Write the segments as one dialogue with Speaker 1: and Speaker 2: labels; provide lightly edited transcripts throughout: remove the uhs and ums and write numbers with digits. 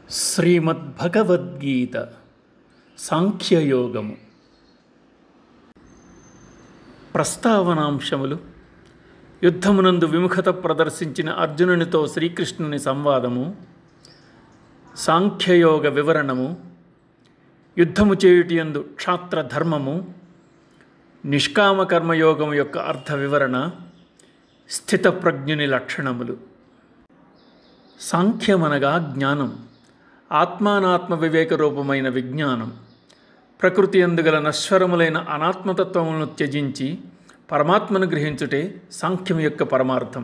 Speaker 1: శ్రీమద్భగవద్గీత సాంఖ్యయోగము ప్రస్తావనాంశములు. యుద్ధమునందు విముఖత ప్రదర్శించిన అర్జునునితో శ్రీకృష్ణుని సంవాదము, సాంఖ్యయోగ వివరణము, యుద్ధము చేయుటియందు క్షాత్రధర్మము, నిష్కామ కర్మయోగము యొక్క అర్థ వివరణ, స్థితప్రజ్ఞుని లక్షణములు. సాంఖ్యమనగా జ్ఞానం, ఆత్మానాత్మ వివేక రూపమైన విజ్ఞానం. ప్రకృతి అందుగల నశ్వరములైన అనాత్మతత్వములను త్యజించి పరమాత్మను గ్రహించుటే సాంఖ్యం యొక్క పరమార్థం.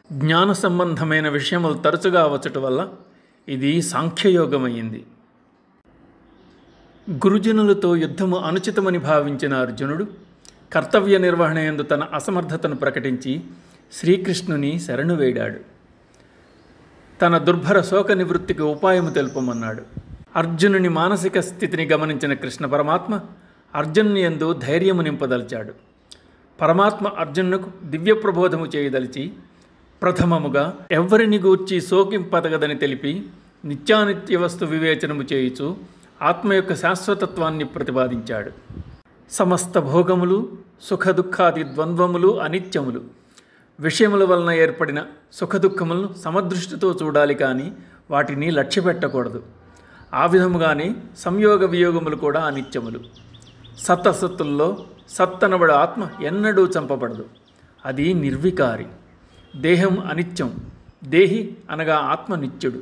Speaker 1: జ్ఞాన సంబంధమైన విషయములు తరచుగా వచ్చట వల్ల ఇది సాంఖ్యయోగమైంది. గురుజనులతో యుద్ధము అనుచితమని భావించిన అర్జునుడు కర్తవ్య నిర్వహణ యందు తన అసమర్థతను ప్రకటించి శ్రీకృష్ణుని శరణు వేడాడు. తన దుర్భర శోక నివృత్తికి ఉపాయము తెలుపమన్నాడు. అర్జునుని మానసిక స్థితిని గమనించిన కృష్ణ పరమాత్మ అర్జునుని యందు ధైర్యము నింపదలిచాడు. పరమాత్మ అర్జునునకు దివ్య ప్రబోధము చేయదలిచి ప్రథమముగా ఎవ్వరిని గూర్చి శోకింపతగదని తెలిపి నిత్యానిత్య వస్తు వివేచనము చేయుచు ఆత్మ యొక్క శాశ్వతత్వాన్ని ప్రతిపాదించాడు. సమస్త భోగములు, సుఖదుఖాది ద్వంద్వములు అనిత్యములు. విషయముల వలన ఏర్పడిన సుఖదుఖములను సమదృష్టితో చూడాలి, కానీ వాటిని లక్ష్యపెట్టకూడదు. ఆ విధముగానే సంయోగ వియోగములు కూడా అనిత్యములు. సత్తసత్తుల్లో సత్తనబడు ఆత్మ ఎన్నడూ చంపబడదు, అది నిర్వికారి. దేహం అనిత్యం, దేహి అనగా ఆత్మ నిత్యుడు.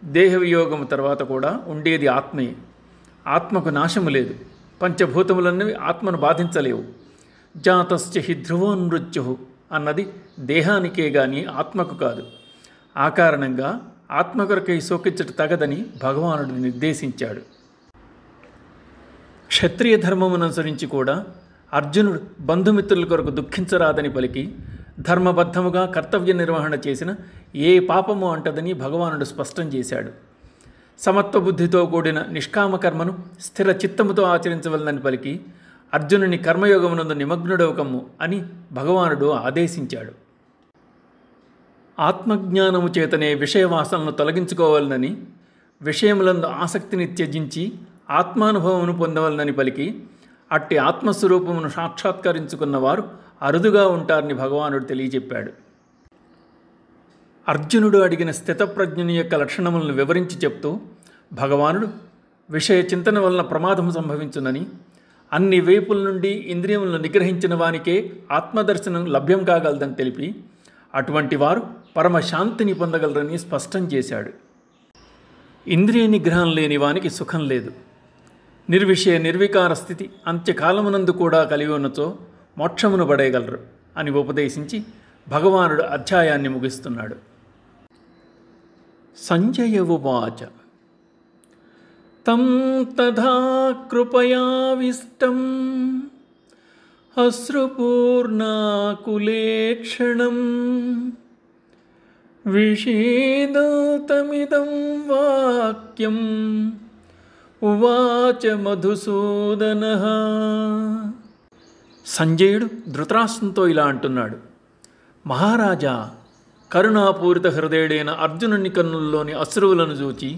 Speaker 1: దేహ వియోగము తర్వాత కూడా ఉండేది ఆత్మయే. ఆత్మకు నాశము లేదు. పంచభూతములన్నవి ఆత్మను బాధించలేవు. జాతశ్చ హి ధ్రువో మృత్యు అన్నది దేహానికే గాని ఆత్మకు కాదు. ఆ కారణంగా ఆత్మ కొరకై శోకించట తగదని భగవానుడు నిర్దేశించాడు. క్షత్రియ ధర్మముననుసరించి కూడా అర్జునుడు బంధుమిత్రుల కొరకు దుఃఖించరాదని పలికి ధర్మబద్ధముగా కర్తవ్య నిర్వహణ చేసిన ఏ పాపము అంటదని భగవానుడు స్పష్టం చేశాడు. సమత్వ బుద్ధితో కూడిన నిష్కామ కర్మను స్థిర చిత్తముతో ఆచరించవలనని పలికి అర్జునుని కర్మయోగమునందు నిమగ్నుడవకము అని భగవానుడు ఆదేశించాడు. ఆత్మజ్ఞానము చేతనే విషయవాసనను తొలగించుకోవాలనని, విషయములందు ఆసక్తిని త్యజించి ఆత్మానుభవమును పొందవలనని పలికి అట్టి ఆత్మస్వరూపమును సాక్షాత్కరించుకున్న వారు అరుదుగా ఉంటారని భగవానుడు తెలియజెప్పాడు. అర్జునుడు అడిగిన స్థితప్రజ్ఞుని యొక్క లక్షణములను వివరించి చెప్తూ భగవానుడు విషయ చింతన వలన ప్రమాదం సంభవించునని, అన్ని వైపుల నుండి ఇంద్రియములను నిగ్రహించిన వానికే ఆత్మదర్శనం లభ్యం కాగలదని తెలిపి అటువంటి వారు పరమశాంతిని పొందగలరని స్పష్టం చేశాడు. ఇంద్రియ నిగ్రహం లేని వానికి సుఖం లేదు. నిర్విషయ నిర్వికార స్థితి అంత్యకాలమునందు కూడా కలిగి ఉన్నచో మోక్షమును పడేయగలరు అని ఉపదేశించి భగవానుడు అధ్యాయాన్ని ముగిస్తున్నాడు. సంజయ ఉవాచ తం తథా కృపయావిష్టం అశ్రుపూర్ణాకులేక్షణం విషీదతమిదం వాక్యం ఉవాచ మధుసూదనః. సంజయుడు ధృతరాష్ట్రంతో ఇలా అంటున్నాడు: మహారాజా, కరుణాపూరిత హృదయుడైన అర్జునుని కన్నుల్లోని అశ్రువులను చూచి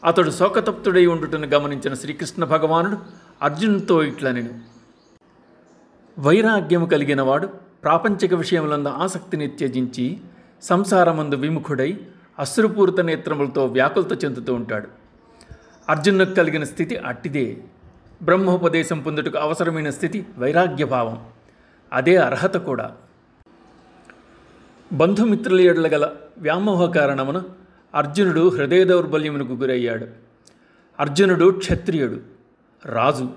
Speaker 1: అతడు శోకతప్తుడై ఉండుటను గమనించిన శ్రీకృష్ణ భగవానుడు అర్జునునితో ఇట్లనెను: వైరాగ్యము కలిగినవాడు ప్రాపంచిక విషయములందు ఆసక్తిని త్యజించి సంసారమందు విముఖుడై అశ్రుపూరిత నేత్రములతో వ్యాకులత చెందుతూ ఉంటాడు. అర్జునునికి కలిగిన స్థితి అట్టిదే. బ్రహ్మోపదేశం పొందుటకు అవసరమైన స్థితి వైరాగ్యభావం. అదే అర్హత కూడా. బంధుమిత్రుల ఎడల గల వ్యామోహ కారణమున అర్జునుడు హృదయ దౌర్బల్యమునకు గురయ్యాడు. అర్జునుడు క్షత్రియుడు, రాజు.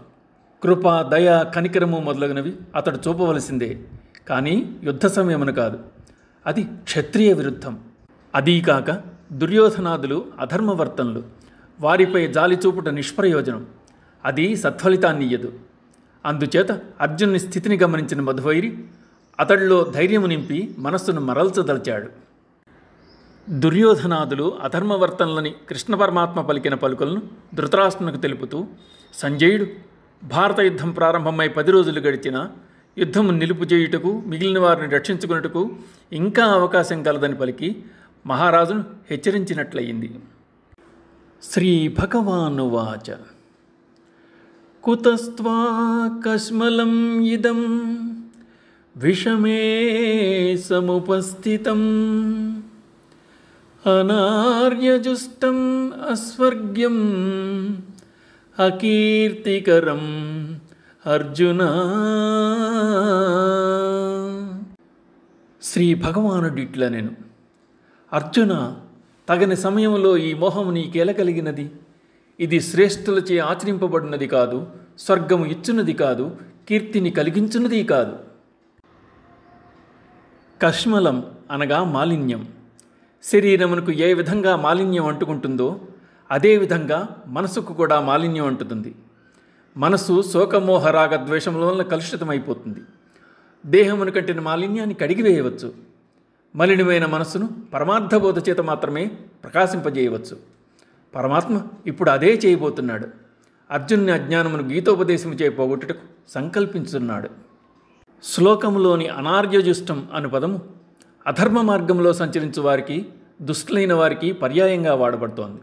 Speaker 1: కృప, దయ, కనికరము మొదలగునవి అతడు చూపవలసిందే, కానీ యుద్ధ సమయమున కాదు. అది క్షత్రియ విరుద్ధం. అదీకాక దుర్యోధనాదులు అధర్మవర్తనులు. వారిపై జాలి చూపుట నిష్ప్రయోజనం. అది సత్ఫలితాన్నియ్యదు. అందుచేత అర్జునుని స్థితిని గమనించిన మధువైరి అతడిలో ధైర్యము నింపి మనస్సును మరల్చదలిచాడు. దుర్యోధనాదులు అధర్మవర్తనలని కృష్ణ పరమాత్మ పలికిన పలుకులను ధృతరాష్ట్రునికి తెలుపుతూ సంజయుడు భారత యుద్ధం ప్రారంభమై 10 రోజులు గడిచినా యుద్ధము నిలుపు చేయుటకు, మిగిలిన వారిని రక్షించుకున్నట్టుకు ఇంకా అవకాశం కలదని పలికి మహారాజును హెచ్చరించినట్లయింది. శ్రీభగవానువాచ కుతస్త్వా కస్మలం ఇదం విషమే సముపస్థితం అనార్యజుష్టం అస్వర్గ్యం అకీర్తికరం అర్జున. శ్రీ భగవానుడు ఇట్లా నేను, అర్జున, తగని సమయంలో ఈ మోహము నీకెల కలిగినది? ఇది శ్రేష్ఠులచే ఆచరింపబడినది కాదు, స్వర్గము ఇచ్చున్నది కాదు, కీర్తిని కలిగించున్నది కాదు. కష్మలం అనగా మాలిన్యం. శరీరమునకు ఏ విధంగా మాలిన్యం అంటుకుంటుందో అదేవిధంగా మనసుకు కూడా మాలిన్యం అంటుతుంది. మనసు శోకమోహ రాగ ద్వేషముల వలన కలుషితమైపోతుంది. దేహమును కంటిన మాలిన్యాన్ని కడిగివేయవచ్చు. మలినమైన మనస్సును పరమార్థబోధ చేత మాత్రమే ప్రకాశింపజేయవచ్చు. పరమాత్మ ఇప్పుడు అదే చేయబోతున్నాడు. అర్జునుని అజ్ఞానమును గీతోపదేశము చే పోగొట్టుటకు సంకల్పించున్నాడు. శ్లోకములోని అనార్యజుష్టం అను పదము అధర్మ మార్గంలో సంచరించు వారికి, దుష్టులైన వారికి పర్యాయంగా వాడబడుతోంది.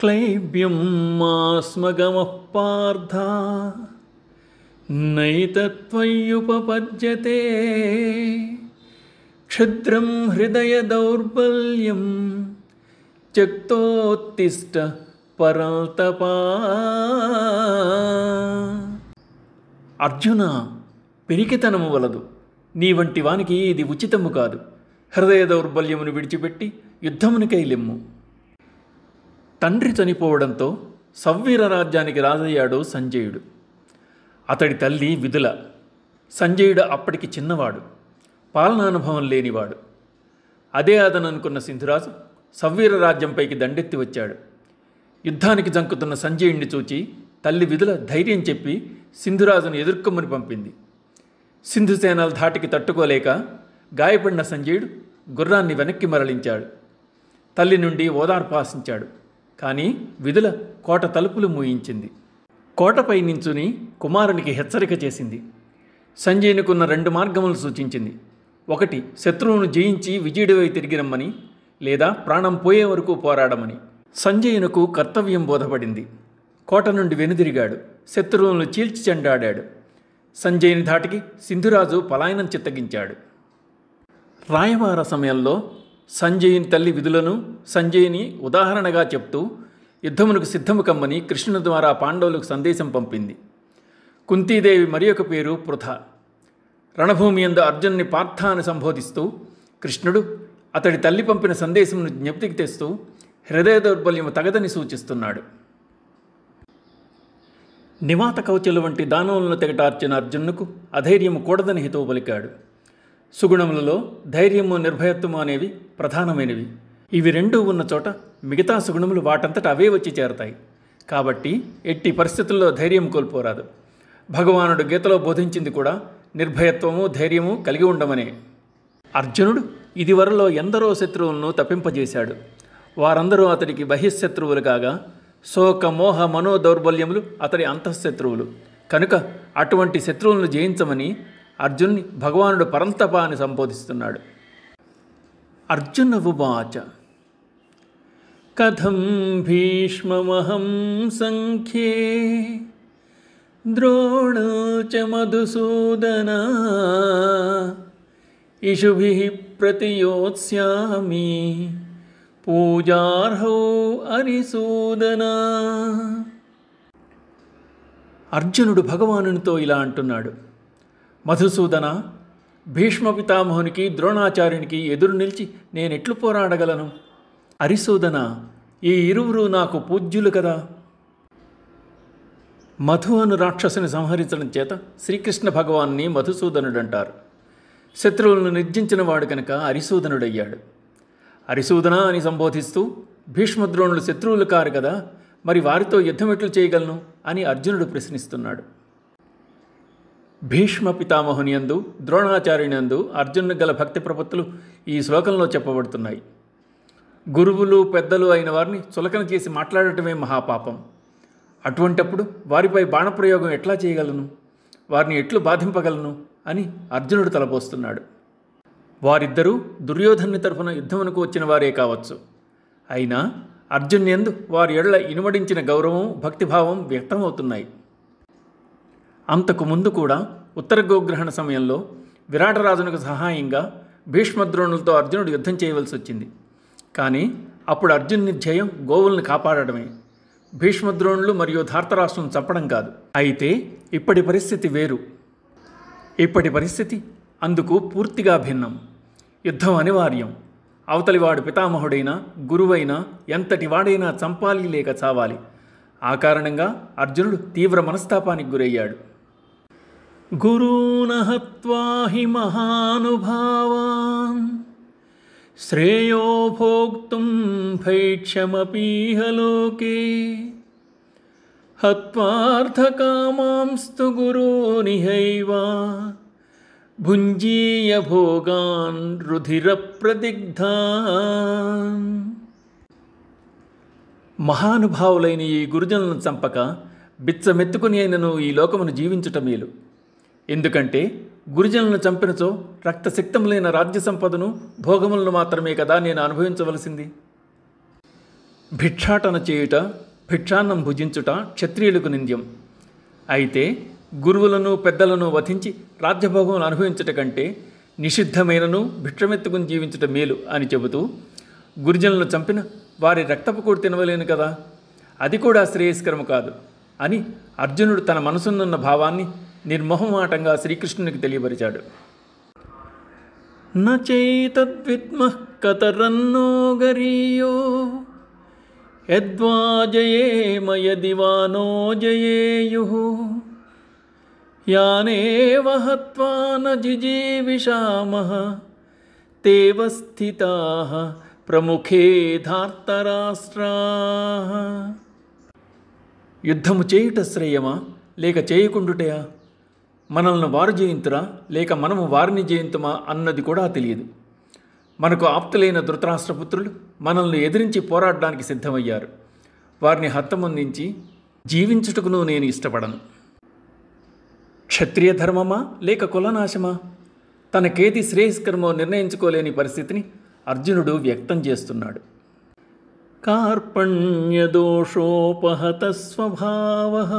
Speaker 1: క్లైబ్యం మాస్మగమః పార్థ నైతత్వయ్యుపపద్యతే క్షుద్రం హృదయ దౌర్బల్యం త్యక్తోత్తిష్ట పరల్తపా. అర్జున, పెరికితనము వలదు. నీ వంటి వానికి ఇది ఉచితము కాదు. హృదయ దౌర్బల్యమును విడిచిపెట్టి యుద్ధమునికై లెమ్ము. తండ్రి చనిపోవడంతో సవ్వీర రాజ్యానికి రాజయ్యాడు సంజయుడు. అతడి తల్లి విదుల. సంజయుడు అప్పటికి చిన్నవాడు, పాలనానుభవం లేనివాడు. అదే అదననుకున్న సింధురాజు సవ్వీర రాజ్యంపైకి దండెత్తి వచ్చాడు. యుద్ధానికి జంకుతున్న సంజయుడిని చూచి తల్లి విదుల ధైర్యం చెప్పి సింధురాజును ఎదుర్కొమ్మని పంపింది. సింధుసేనల ధాటికి తట్టుకోలేక గాయపడిన సంజయుడు గుర్రాన్ని వెనక్కి మరలించాడు. తల్లి నుండి ఓదార్పు ఆశించాడు. కానీ విదుల కోట తలుపులు మూయించింది. కోటపై నించుని కుమారునికి హెచ్చరిక చేసింది. సంజయునికున్న 2 మార్గములు సూచించింది. ఒకటి, శత్రువును జయించి విజయుడివై తిరిగి రమ్మని, లేదా ప్రాణం పోయే వరకు పోరాడమని. సంజయునకు కర్తవ్యం బోధపడింది. కోట నుండి వెనుదిరిగాడు. శత్రువులను చీల్చి చెండాడాడు. సంజయుని ధాటికి సింధురాజు పలాయనం చిత్తగించాడు. రాయవార సమయంలో సంజయుని తల్లి విదులను సంజయుని ఉదాహరణగా చెప్తూ యుద్ధమునకు సిద్ధము కమ్మని కృష్ణుని ద్వారా పాండవులకు సందేశం పంపింది. కుంతీదేవి మరి ఒక పేరు పృథ. రణభూమి యందు అర్జునుని పార్థ అని సంబోధిస్తూ కృష్ణుడు అతడి తల్లి పంపిన సందేశమును జ్ఞప్తికి తెస్తూ హృదయ దౌర్బల్యము తగదని సూచిస్తున్నాడు. నివాత కవచుల వంటి దానవులను తెగటార్చిన అర్జునుకు అధైర్యము కూడదని హితవు పలికాడు. సుగుణములలో ధైర్యము, నిర్భయత్వము అనేవి ప్రధానమైనవి. ఇవి 2 ఉన్న చోట మిగతా సుగుణములు వాటంతట అవే వచ్చి చేరతాయి. కాబట్టి ఎట్టి పరిస్థితుల్లో ధైర్యం కోల్పోరాదు. భగవానుడు గీతలో బోధించింది కూడా నిర్భయత్వము, ధైర్యము కలిగి ఉండమనే. అర్జునుడు ఇదివరలో ఎందరో శత్రువులను తప్పింపజేశాడు. వారందరూ అతడికి బహిశత్రువులు కాగా శోక మోహ మనో దౌర్బల్యములు అతడి అంతఃశత్రువులు. కనుక అటువంటి శత్రువులను జయించమని అర్జున్ని భగవానుడు పరంతప అని సంబోధిస్తున్నాడు. అర్జున ఉవాచ కథం భీష్మమహం సంఖ్యే ద్రోణో చ మధుసూదన ఇషుభిః ప్రతియోత్స్యామి పూజార్హౌ అరిసూదన. అర్జునుడు భగవానునితో ఇలా అంటున్నాడు. మధుసూదన, భీష్మ పితామహునికి, ద్రోణాచార్యునికి ఎదురు నిలిచి నేనెట్లు పోరాడగలను? అరిసూదన, ఈ ఇరువురు నాకు పూజ్యులు కదా. మధు అను రాక్షసుని సంహరించడం చేత శ్రీకృష్ణ భగవాన్ని మధుసూదనుడంటారు. శత్రువులను నిర్జించిన వాడు కనుక అరిసూదనుడయ్యాడు. అరిసూదన అని సంబోధిస్తూ భీష్మద్రోణులు శత్రువులు కారు కదా, మరి వారితో యుద్ధం ఎట్లు చేయగలను అని అర్జునుడు ప్రశ్నిస్తున్నాడు. భీష్మ పితామహుని యందు, ద్రోణాచార్యుని యందు అర్జునుని గల భక్తి ప్రపత్తులు ఈ శ్లోకంలో చెప్పబడుతున్నాయి. గురువులు, పెద్దలు అయిన వారిని చులకన చేసి మాట్లాడటమే మహాపాపం. అటువంటప్పుడు వారిపై బాణప్రయోగం ఎట్లా చేయగలను? వారిని ఎట్లు బాధింపగలను అని అర్జునుడు తలపోస్తున్నాడు. వారిద్దరూ దుర్యోధనుని తరఫున యుద్ధమునకు వచ్చిన వారే కావచ్చు. అయినా అర్జున్యందు వారి ఎడల ఇనుమడించిన గౌరవం భక్తిభావం వ్యక్తమవుతున్నాయి. అంతకు ముందు కూడా ఉత్తర గోగ్రహణ సమయంలో విరాటరాజునకు సహాయంగా భీష్మద్రోణులతో అర్జునుడు యుద్ధం చేయవలసి వచ్చింది. కానీ అప్పుడు అర్జునుని ధ్యేయం గోవుల్ని కాపాడటమే, భీష్మద్రోణులు మరియు ధార్తరాష్ట్రం చంపడం కాదు. అయితే ఇప్పటి పరిస్థితి వేరు. ఇప్పటి పరిస్థితి అందుకు పూర్తిగా భిన్నం. యుద్ధం అనివార్యం. అవతలివాడు పితామహుడైనా గురువైనా ఎంతటి వాడైనా చంపాలి లేక చావాలి. ఆ కారణంగా అర్జునుడు తీవ్ర మనస్తాపానికి గురయ్యాడు. గురూణ హత్వా హి మహానుభావాన్ శ్రేయో భోక్తుం భైక్ష్యమపీహ లోకే హత్వార్థకామాంస్తు గురూనిహైవ భుంజీయ భోగాన్ రుధిర ప్రదిగ్ధాన్. మహానుభావులైన ఈ గురుజనులను చంపక బిచ్చమెత్తుకుని అయినను ఈ లోకమును జీవించుట మేలు. ఎందుకంటే గురుజనులను చంపినచో రక్తసిక్తములైన రాజ్య సంపదను భోగములను మాత్రమే కదా నేను అనుభవించవలసింది. భిక్షాటన చేయుట, భిక్షాన్నం భుజించుట క్షత్రియులకు నింద్యం. అయితే గురువులను పెద్దలను వధించి రాజ్యభోగములు అనుభవించుట కంటే నిషిద్ధమైనను భిక్షమెత్తుకుని జీవించుట మేలు అని చెబుతూ, గురుజనులను చంపిన వారి రక్తపు కూడి తినవలేను కదా, అది కూడా శ్రేయస్కరము కాదు అని అర్జునుడు తన మనసునున్న భావాన్ని నిర్మోహమాటంగా శ్రీకృష్ణునికి తెలియపరిచాడు. నచైతద్విద్మః కతరన్నో గరీయో యద్వా జయేమ యది వా నో జయేయుః యానేవ హత్వా న జిజీవిషామః తేవ స్థితాః ప్రముఖే ధార్తరాష్ట్రాః. యుద్ధము చేయుట శ్రేయమా లేక చేయకుండుటయా? మనల్ని వారు జయింతురా లేక మనము వారిని జయింతుమా అన్నది కూడా తెలియదు. మనకు ఆప్తులైన ధృతరాష్ట్రపుత్రులు మనల్ని ఎదిరించి పోరాడడానికి సిద్ధమయ్యారు. వారిని హతమొందించి జీవించుటకును నేను ఇష్టపడను. క్షత్రియ ధర్మమా లేక కులనాశమా? తనకేది శ్రేయస్కరమో నిర్ణయించుకోలేని పరిస్థితిని అర్జునుడు వ్యక్తం చేస్తున్నాడు. కార్పణ్యదోషోపహత స్వభావః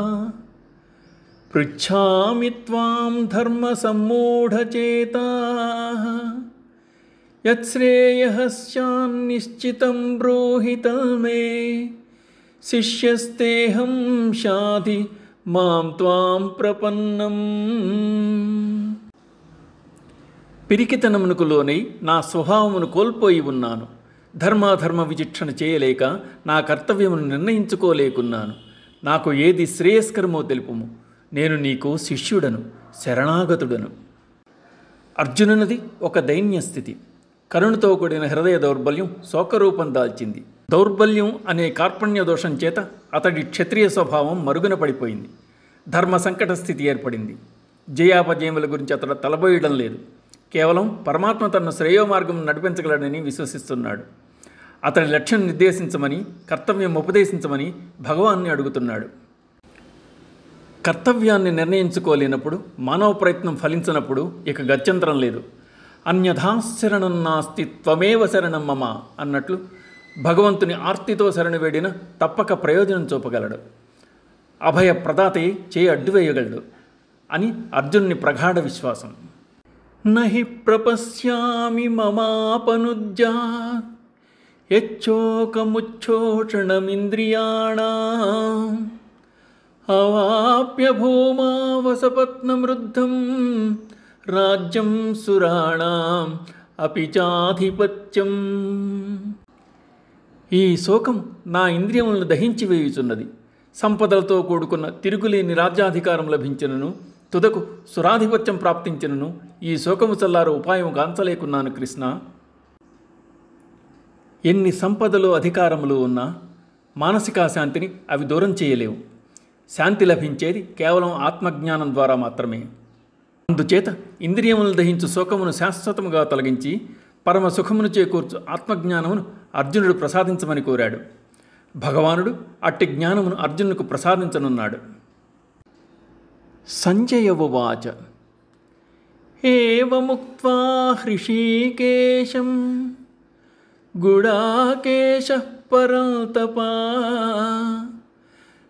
Speaker 1: పృచ్ఛామి త్వాం ధర్మ సమ్మూఢచేతాః యత్శ్రేయః స్యాన్నిశ్చితం బ్రూహి తన్మే శిష్యస్తేహం శాధి మాం త్వాం ప్రపన్నం. పిరికితనమునకు లోనై నా స్వభావమును కోల్పోయి ఉన్నాను. ధర్మాధర్మ విచక్షణ చేయలేక నా కర్తవ్యమును నిర్ణయించుకోలేకున్నాను. నాకు ఏది శ్రేయస్కరమో తెలుపుము. నేను నీకు శిష్యుడను, శరణాగతుడను. అర్జునునిది ఒక దైన్యస్థితి. కరుణతో కూడిన హృదయ దౌర్బల్యం శోకరూపం దాల్చింది. దౌర్బల్యం అనే కార్పణ్య దోషం చేత అతడి క్షత్రియ స్వభావం మరుగున పడిపోయింది. ధర్మ సంకట స్థితి ఏర్పడింది. జయాపజయముల గురించి అతడు తలబోయడం లేదు. కేవలం పరమాత్మ తనను శ్రేయో మార్గం నడిపించగలడని విశ్వసిస్తున్నాడు. అతడి లక్ష్యం నిర్దేశించమని, కర్తవ్యం ఉపదేశించమని భగవాన్ని అడుగుతున్నాడు. కర్తవ్యాన్ని నిర్ణయించుకోలేనప్పుడు, మానవ ప్రయత్నం ఫలించినప్పుడు ఇక గత్యంతరం లేదు. అన్యథా శరణం నాస్తి త్వమేవ శరణం మమ అన్నట్లు భగవంతుని ఆర్తితో శరణు వేడిన తప్పక ప్రయోజనం చూపగలడు. అభయ ప్రదాతే చేయి అడ్డువేయగలడు అని అర్జునుని ప్రగాఢ విశ్వాసం. నహి ప్రపశ్యామి మమాపనుజ్యాత్ యచ్చోకముచ్చోషణమింద్రియాణాం అవాప్య భూమావసపత్నమృద్ధం రాజ్యం సురాణాం అపి చాధిపత్యం. ఈ శోకం నా ఇంద్రియములను దహించి వేయుచున్నది. సంపదలతో కూడుకున్న తిరుగులేని రాజ్యాధికారం లభించినను, తుదకు సురాధిపత్యం ప్రాప్తించినను ఈ శోకము చల్లారు ఉపాయం గాంచలేకున్నాను కృష్ణ. ఎన్ని సంపదలు అధికారములు ఉన్నా మానసికాశాంతిని అవి దూరం చేయలేవు. శాంతి లభించేది కేవలం ఆత్మజ్ఞానం ద్వారా మాత్రమే. అందుచేత ఇంద్రియములను దహించు శోకమును శాశ్వతముగా తొలగించి పరమ సుఖమును చేకూర్చు ఆత్మజ్ఞానమును అర్జునుడు ప్రసాదించమని కోరాడు. భగవానుడు అట్టి జ్ఞానమును అర్జునుకు ప్రసాదించనున్నాడు. సంజయ ఉవాచ ఏవముక్త్వా హృషీకేశం గుడాకేశః పరంతపా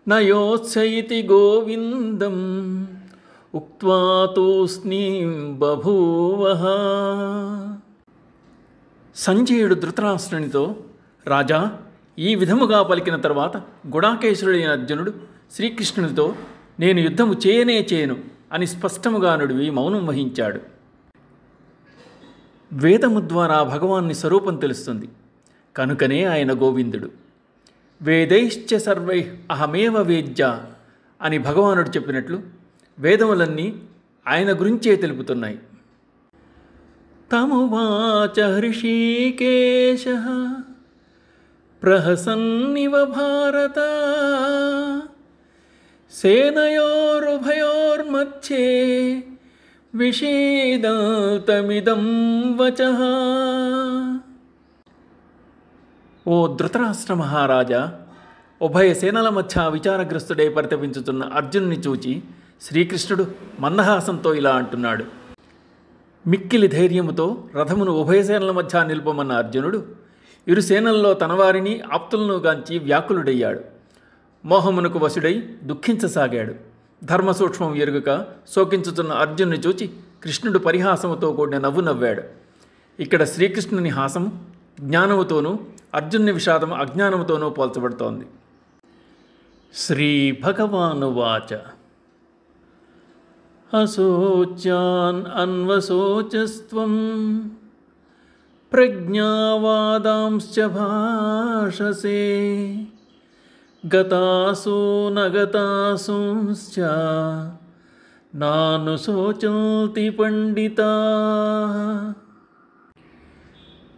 Speaker 1: నయోత్సయితి గోవిందం ఉక్త్వా తూష్ణీం బభూవః. సంజయుడు ధృతరాష్ట్రునితో, రాజా, ఈ విధముగా పలికిన తర్వాత గుడాకేశ్వరుడైన అర్జునుడు శ్రీకృష్ణునితో, నేను యుద్ధము చేయను అని స్పష్టముగా నుడివి మౌనం వహించాడు. వేదము ద్వారా భగవాన్ని స్వరూపం తెలుస్తుంది కనుకనే ఆయన గోవిందుడు. వేదైశ్చ సర్వై అహమేవ వేద్య అని భగవానుడు చెప్పినట్లు వేదములన్నీ ఆయన గురించే తెలుపుతున్నాయి. తమువాచ హృషీకేశః ప్రహసన్నివ భారత సేనయోరుభయోర్మధ్యే విషేదంతమిదం వచః. ఓ ధృతరాష్ట్ర మహారాజా, ఉభయ సేనల మధ్య విచారగ్రస్తుడై పరితపించుతున్న అర్జునుని చూచి శ్రీకృష్ణుడు మందహాసంతో ఇలా అంటున్నాడు. మిక్కిలి ధైర్యముతో రథమును ఉభయ సేనల మధ్య నిలుపమన్న అర్జునుడు ఇరు సేనల్లో తనవారిని ఆప్తులను గాంచి వ్యాకులుడయ్యాడు. మోహమునకు వశుడై దుఃఖించసాగాడు. ధర్మసూక్ష్మం ఎరుగక శోకించుతున్న అర్జునుని చూచి కృష్ణుడు పరిహాసముతో కూడిన నవ్వు నవ్వాడు. ఇక్కడ శ్రీకృష్ణుని హాసము జ్ఞానముతోనూ అర్జునుని విషాదము అజ్ఞానముతోనూ పోల్చబడుతోంది. శ్రీ భగవానువాచ అశోచ్యాన్ అన్వశోచస్త్వం ప్రజ్ఞావాదాంశ్చ భాషసే గతాసో నగతాసోంశ్చ నానుశోచంతి పండితా.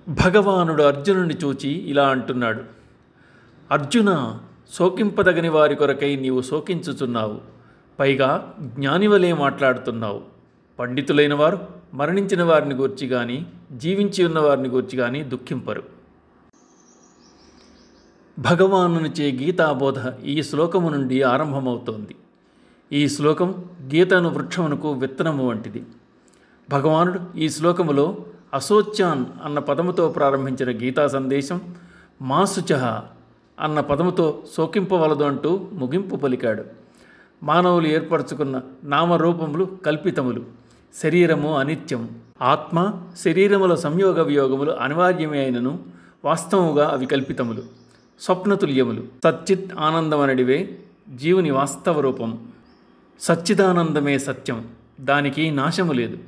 Speaker 1: భగవానుడు అర్జునుడిని చూచి ఇలా అంటున్నాడు. అర్జున, శోకింపదగని వారి కొరకై నీవు శోకించుచున్నావు. పైగా జ్ఞానివలే మాట్లాడుతున్నావు. పండితులైన వారు మరణించిన వారిని గూర్చి కానీ జీవించి ఉన్న వారిని గూర్చి కానీ దుఃఖింపరు. భగవానునిచే గీతాబోధ ఈ శ్లోకము నుండి ఆరంభమవుతోంది. ఈ శ్లోకం గీతను వృక్షమునకు విత్తనము వంటిది. భగవానుడు ఈ శ్లోకములో అశోచ్యాన్ అన్న పదముతో ప్రారంభించిన గీతా సందేశం మాశుచః అన్న పదముతో శోకింపవలదు అంటూ ముగింపు పలికాడు. మానవులు ఏర్పరచుకున్న నామరూపములు కల్పితములు, శరీరము అనిత్యం, ఆత్మ శరీరముల సంయోగ వియోగములు అనివార్యమే అయినను వాస్తవముగా అవి కల్పితములు, స్వప్నతుల్యములు. సచ్చిత్ ఆనందమనడివే జీవుని వాస్తవ రూపం. సచ్చిదానందమే సత్యం, దానికి నాశము లేదు.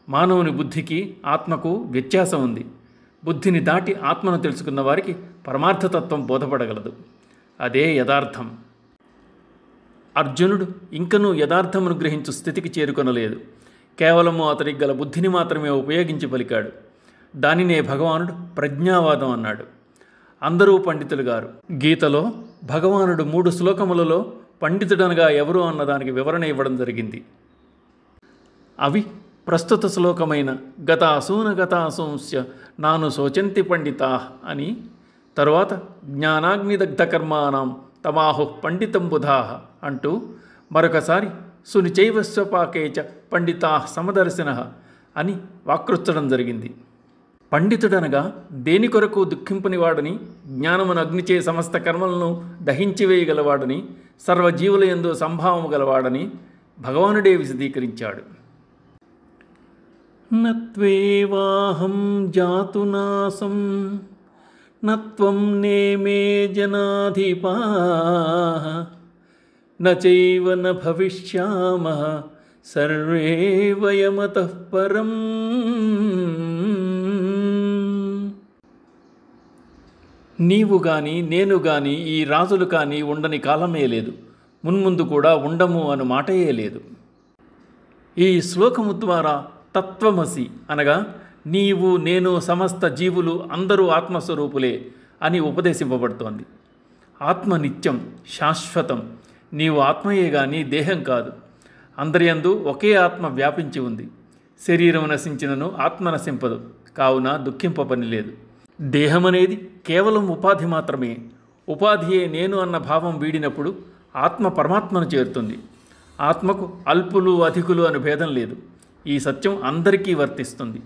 Speaker 1: మానవుని బుద్ధికి ఆత్మకు వ్యత్యాసం ఉంది. బుద్ధిని దాటి ఆత్మను తెలుసుకున్న వారికి పరమార్థతత్వం బోధపడగలదు. అదే యథార్థం. అర్జునుడు ఇంకనూ యథార్థమును గ్రహించు స్థితికి చేరుకొనలేదు. కేవలము అతనికి గల బుద్ధిని మాత్రమే ఉపయోగించి పలికాడు. దానినే భగవానుడు ప్రజ్ఞావాదం అన్నాడు. అందరూ పండితులు గారు. గీతలో భగవానుడు 3 శ్లోకములలో పండితుడనగా ఎవరు అన్నదానికి వివరణ ఇవ్వడం జరిగింది. అవి ప్రస్తుత శ్లోకమైన గతాసూన గతాసూంశ్చ నాను శోచంతి పండితా అని, తరువాత జ్ఞానాగ్నిదగ్ధ కర్మాణం తమాహు పండితం బుధాః అంటూ మరొకసారి సునిచైవస్వపాకేచ పండితా సమదర్శినః అని వాక్రుచ్చడం జరిగింది. పండితుడనగా దేని కొరకు దుఃఖింపనివాడని, జ్ఞానమును అగ్నిచే సమస్త కర్మలను దహించివేయగలవాడని, సర్వజీవుల యందు సంభావము గలవాడని భగవానుడే విశదీకరించాడు. నత్వేవాహం జాతునాసం నత్వం నేమే జనాధిపాః నచైవ న భవిష్యామః సర్వే వయమతః పరం. నీవు గాని నేను గాని ఈ రాజులు కానీ ఉండని కాలమే లేదు, మున్ముందు కూడా ఉండము అను మాటయే లేదు. ఈ శ్లోకము ద్వారా తత్వమసి అనగా నీవు నేను సమస్త జీవులు అందరూ ఆత్మస్వరూపులే అని ఉపదేశింపబడుతోంది. ఆత్మ నిత్యం, శాశ్వతం. నీవు ఆత్మయే గాని దేహం కాదు. అందరియందు ఒకే ఆత్మ వ్యాపించి ఉంది. శరీరం నశించినను ఆత్మ నశింపదు, కావున దుఃఖింప పని లేదు. దేహమనేది కేవలం ఉపాధి మాత్రమే. ఉపాధియే నేను అన్న భావం వీడినప్పుడు ఆత్మ పరమాత్మను చేరుతుంది. ఆత్మకు అల్పులు అధికులు అను భేదం లేదు. ఈ సత్యం అందరికీ వర్తిస్తుంది.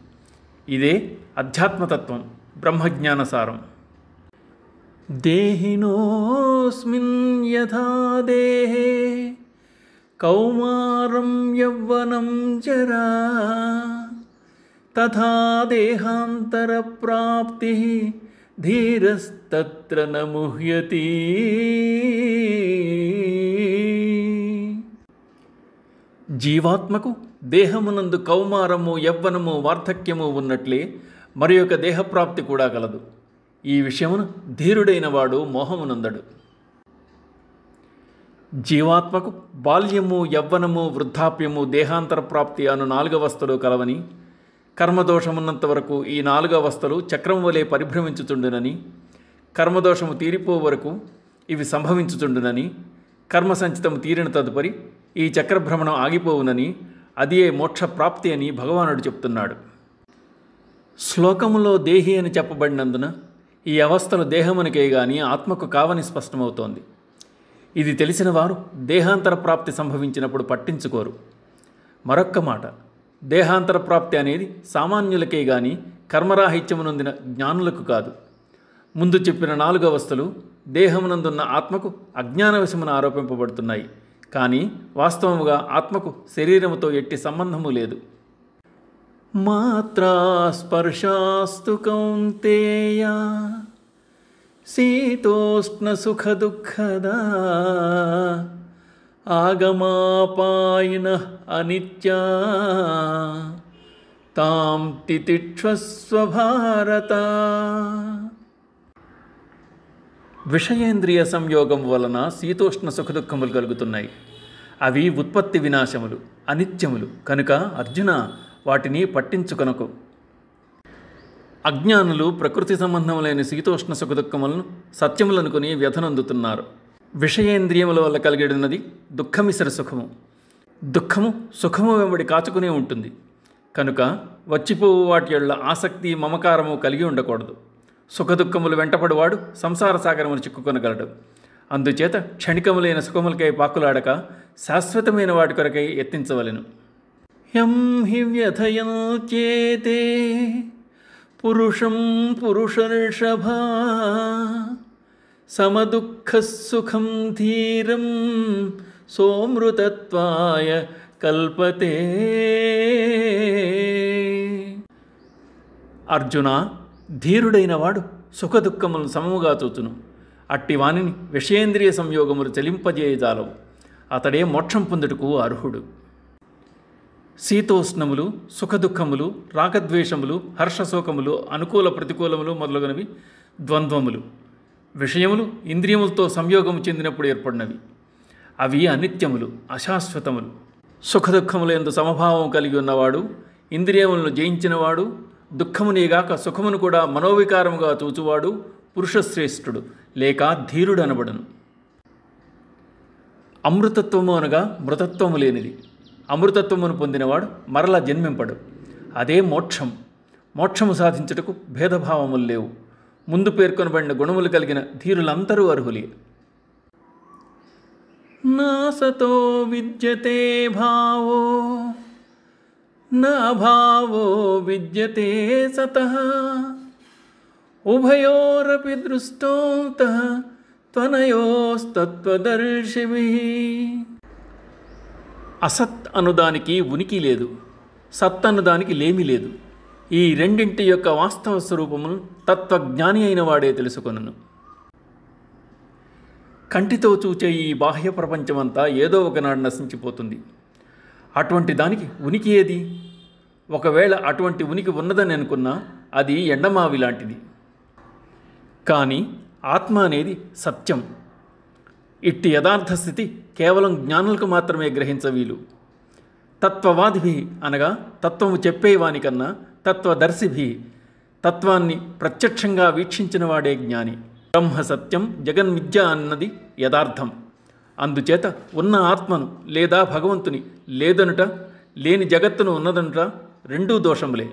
Speaker 1: ఇదే అధ్యాత్మతత్వం, బ్రహ్మజ్ఞానసారం. దేహినోస్మిన్ యథా దేహే కౌమారం యవ్వనం జరా తథా దేహాంతర ప్రాప్తి ధీరస్తత్ర న ముహ్యతి. జీవాత్మకు దేహమునందు కౌమారము, యవ్వనము, వార్ధక్యము ఉన్నట్లే మరి యొక్క దేహప్రాప్తి కూడా కలదు. ఈ విషయమును ధీరుడైన వాడు మోహమునందడు. జీవాత్మకు బాల్యము, యవ్వనము, వృద్ధాప్యము, దేహాంతర ప్రాప్తి అను 4 అవస్థలు కలవని, కర్మదోషమున్నంత వరకు ఈ 4 అవస్థలు చక్రం వలె పరిభ్రమించుచుండునని, కర్మదోషము తీరిపో వరకు ఇవి సంభవించుచుండునని, కర్మ సంచితము తీరిన తదుపరి ఈ చక్రభ్రమణం ఆగిపోవునని, అదియే మోక్షప్రాప్తి అని భగవానుడు చెప్తున్నాడు. శ్లోకములో దేహి అని చెప్పబడినందున ఈ అవస్థలు దేహమునికే గాని ఆత్మకు కావని స్పష్టమవుతోంది. ఇది తెలిసిన వారు దేహాంతర ప్రాప్తి సంభవించినప్పుడు పట్టించుకోరు. మరొక్క మాట, దేహాంతర ప్రాప్తి అనేది సామాన్యులకే గాని కర్మరాహిత్యమునొందిన జ్ఞానులకు కాదు. ముందు చెప్పిన 4 అవస్థలు దేహమునందున్న ఆత్మకు అజ్ఞానవశమున ఆరోపింపబడుతున్నాయి. కానీ వాస్తవముగా ఆత్మకు శరీరముతో ఎట్టి సంబంధము లేదు. మాత్రా స్పర్శాస్తు కౌంతేయ శీతోష్ణ సుఖ దుఃఖదా ఆగమాపాయిన అనిత్యా తాం తితిక్ష్వస్వ భారత. విషయేంద్రియ సంయోగం వలన శీతోష్ణ సుఖదుఖములు కలుగుతున్నాయి. అవి ఉత్పత్తి వినాశములు, అనిత్యములు కనుక అర్జున వాటిని పట్టించుకొనకు. అజ్ఞానులు ప్రకృతి సంబంధం లేని శీతోష్ణ సుఖదుఖములను సత్యములనుకుని వ్యధనందుతున్నారు. విషయేంద్రియముల వల్ల కలిగినది దుఃఖమిశ్ర సుఖము. దుఃఖము సుఖము వెంబడి కాచుకునే ఉంటుంది. కనుక వచ్చిపోవు వాటి యొల్ల ఆసక్తి, మమకారము కలిగి ఉండకూడదు. సుఖదుఖములు వెంటపడివాడు సంసార సాగరమును చిక్కుకొనగలడు. అందుచేత క్షణికములైన సుఖములకై పాకులాడక శాశ్వతమైన వాటి కొరకై యత్నించవలెను. యం హి వ్యథయంత్యేతే పురుషం పురుషర్షభ సమదుఃఖసుఖం ధీరం సోమృతత్వాయ కల్పతే. అర్జున, ధీరుడైన వాడు సుఖదుఖములను సమముగా చూచును. అట్టి వానిని విషయేంద్రియ సంయోగములు చెలింపజేయజాలవు. అతడే మోక్షం పొందుటకు అర్హుడు. శీతోష్ణములు, సుఖదుఖములు, రాగద్వేషములు, హర్షశోకములు, అనుకూల ప్రతికూలములు మొదలగునవి ద్వంద్వములు. విషయములు ఇంద్రియములతో సంయోగము చెందినప్పుడు ఏర్పడినవి. అవి అనిత్యములు, అశాశ్వతములు. సుఖదుఖములు యందు సమభావం కలిగి ఉన్నవాడు, ఇంద్రియములను జయించినవాడు, దుఃఖమునేగాక సుఖమును కూడా మనోవికారముగా చూచువాడు పురుషశ్రేష్ఠుడు లేక ధీరుడు అనబడును. అమృతత్వము అనగా మృతత్వము లేనిది. అమృతత్వమును పొందినవాడు మరల జన్మింపడు. అదే మోక్షం. మోక్షము సాధించుటకు భేదభావములు లేవు. ముందు పేర్కొనబడిన గుణములు కలిగిన ధీరులందరూ అర్హులే. నా సతో విద్యతే భావో నా భావో విద్యతే సతః ఉభయోరపి దృష్టోంతః త్వనయోస్తత్వదర్శిభిః. అసత్ అనుదానికి ఉనికి లేదు, సత్ అనుదానికి లేమి లేదు. ఈ రెండింటి యొక్క వాస్తవ స్వరూపమును తత్వజ్ఞాని అయిన వాడే తెలుసుకొనును. కంటితో చూచే ఈ బాహ్య ప్రపంచమంతా ఏదో ఒకనాడు నశించిపోతుంది. అటువంటి దానికి ఉనికి ఏది? ఒకవేళ అటువంటి ఉనికి ఉన్నదని అనుకున్నా అది ఎండమావి లాంటిది. కానీ ఆత్మ అనేది సత్యం. ఇట్టి యథార్థ స్థితి కేవలం జ్ఞానులకు మాత్రమే గ్రహించవీలు. తత్వవాదిభి అనగా తత్వము చెప్పేవానికన్నా తత్వదర్శిభి తత్వాన్ని ప్రత్యక్షంగా వీక్షించిన వాడే జ్ఞాని. బ్రహ్మ సత్యం, జగన్మిథ్య అన్నది యథార్థం. అందుచేత ఉన్న ఆత్మను లేదా భగవంతుని లేదనుట, లేని జగత్తును ఉన్నదనుట రెండూ దోషములే.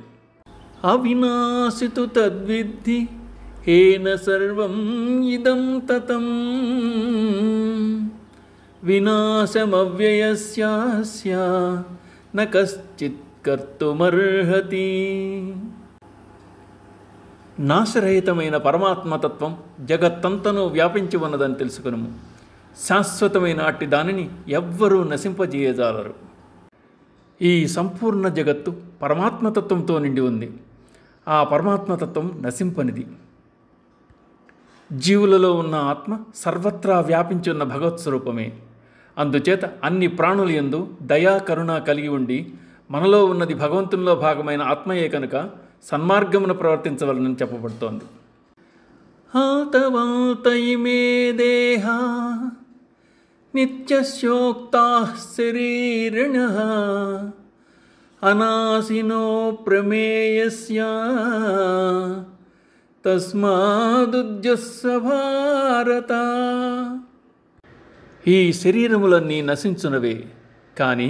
Speaker 1: అవినాశితు తద్విద్ధి హేన సర్వం ఇదం తతం వినాశమవ్యయస్యాస్య న కశ్చిత్ కర్తుమర్హతి. నాశరహితమైన పరమాత్మతత్వం జగత్తంతను వ్యాపించి ఉన్నదని తెలుసుకునము. శాశ్వతమైన అట్టి దానిని ఎవ్వరూ నశింపజేయజాలరు. ఈ సంపూర్ణ జగత్తు పరమాత్మతత్వంతో నిండి ఉంది. ఆ పరమాత్మతత్వం నశింపనిది. జీవులలో ఉన్న ఆత్మ సర్వత్రా వ్యాపించి ఉన్న భగవత్ స్వరూపమే. అందుచేత అన్ని ప్రాణుల యందు దయా కరుణ కలిగి ఉండి మనలో ఉన్నది భగవంతునిలో భాగమైన ఆత్మయే కనుక సన్మార్గమును ప్రవర్తించవలనని చెప్పబడుతోంది. ఆతవాత ఇమే దేహా నిత్యస్యోక్తా శరీరిణః అనాశినో ప్రమేయస్య తస్మాదుజ్జస్స భారత. ఈ శరీరములన్నీ నశించునవే, కానీ